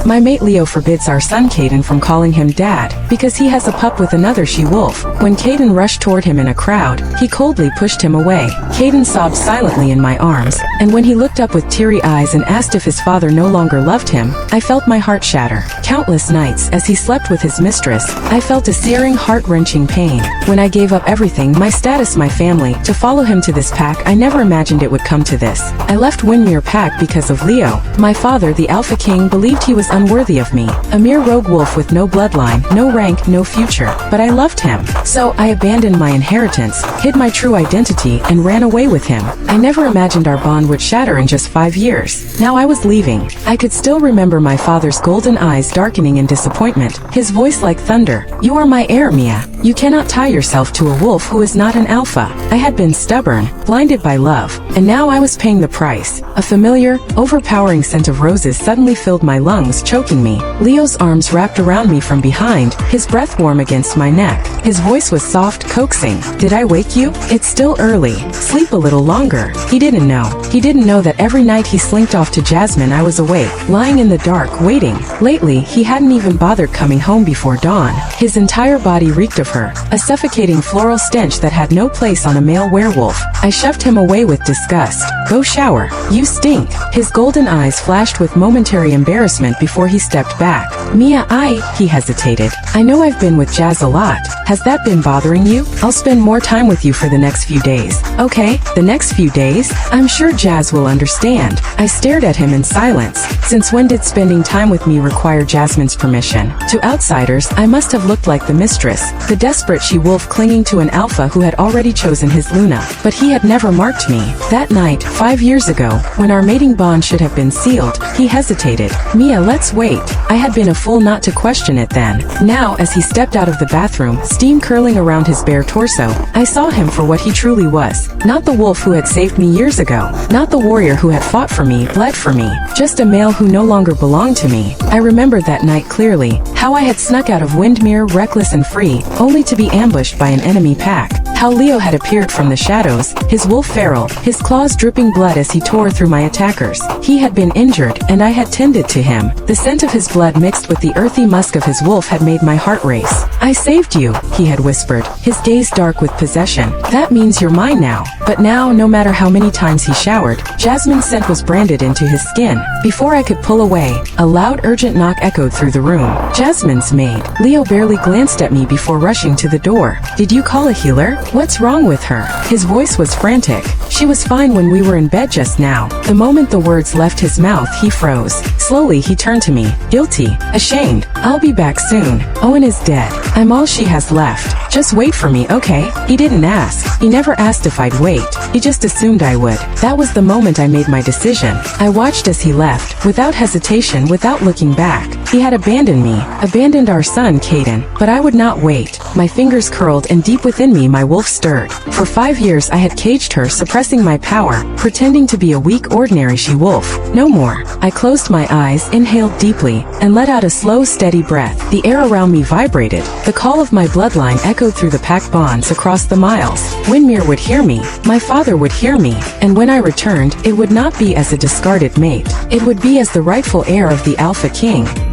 My mate Leo forbids our son Caden from calling him dad, because he has a pup with another she-wolf. When Caden rushed toward him in a crowd, he coldly pushed him away. Caden sobbed silently in my arms, and when he looked up with teary eyes and asked if his father no longer loved him, I felt my heart shatter. Countless nights, as he slept with his mistress, I felt a searing, heart-wrenching pain. When I gave up everything, my status, my family, to follow him to this pack, I never imagined it would come to this. I left Windmere Pack because of Leo. My father, the Alpha King, believed he was unworthy of me. A mere rogue wolf with no bloodline, no rank, no future. But I loved him. So I abandoned my inheritance, hid my true identity, and ran away with him. I never imagined our bond would shatter in just 5 years. Now I was leaving. I could still remember my father's golden eyes darkening in disappointment, his voice like thunder. "You are my heir, Mia. You cannot tie yourself to a wolf who is not an alpha." I had been stubborn, blinded by love, and now I was paying the price. A familiar, overpowering scent of roses suddenly filled my lungs, choking me. Leo's arms wrapped around me from behind, his breath warm against my neck. His voice was soft, coaxing. "Did I wake you? It's still early. Sleep a little longer." He didn't know. He didn't know that every night he slinked off to Jasmin, I was awake, lying in the dark, waiting. Lately, he hadn't even bothered coming home before dawn. His entire body reeked of her, a suffocating floral stench that had no place on a male werewolf. I shoved him away with disgust. "Go shower. You stink." His golden eyes flashed with momentary embarrassment before he stepped back. "Mia, he hesitated. "I know I've been with Jazz a lot. Has that been bothering you? I'll spend more time with you for the next few days." "Okay, the next few days? I'm sure Jazz will understand." I stared at him in silence. Since when did spending time with me require Jasmin's permission? To outsiders, I must have looked like the mistress, the desperate she-wolf clinging to an alpha who had already chosen his Luna. But he had never marked me. That night, 5 years ago, when our mating bond should have been sealed, he hesitated. "Mia, let's wait." I had been a fool not to question it then. Now, as he stepped out of the bathroom, steam curling around his bare torso, I saw him for what he truly was. Not the wolf who had saved me years ago. Not the warrior who had fought for me, bled for me. Just a male who no longer belonged to me. I remembered that night clearly. How I had snuck out of Windmere, reckless and free, only to be ambushed by an enemy pack. How Leo had appeared from the shadows, his wolf feral, his claws dripping blood as he tore through my attackers. He had been injured, and I had tended to him. The scent of his blood mixed with the earthy musk of his wolf had made my heart race. "I saved you," he had whispered, his gaze dark with possession. "That means you're mine now." But now, no matter how many times he showered, Jasmin's scent was branded into his skin. Before I could pull away, a loud, urgent knock echoed through the room. Jasmin's maid. Leo barely glanced at me before rushing to the door. "Did you call a healer? What's wrong with her?" His voice was frantic. "She was fine when we were in bed just now." The moment the words left his mouth, he froze. Slowly, he turned to me, guilty, ashamed. "I'll be back soon. Owen is dead. I'm all she has left. Just wait for me, okay?" He didn't ask. He never asked if I'd wait. He just assumed I would. That was the moment I made my decision. I watched as he left, without hesitation, without looking back. He had abandoned me, abandoned our son, Caden. But I would not wait. My fingers curled, and deep within me my wolf stirred. For 5 years I had caged her, suppressing my power, pretending to be a weak, ordinary she-wolf. No more. I closed my eyes, inhaled deeply, and let out a slow, steady breath. The air around me vibrated. The call of my bloodline echoed through the pack bonds across the miles. Windmere would hear me. My father would hear me. And when I returned, it would not be as a discarded mate. It would be as the rightful heir of the Alpha King.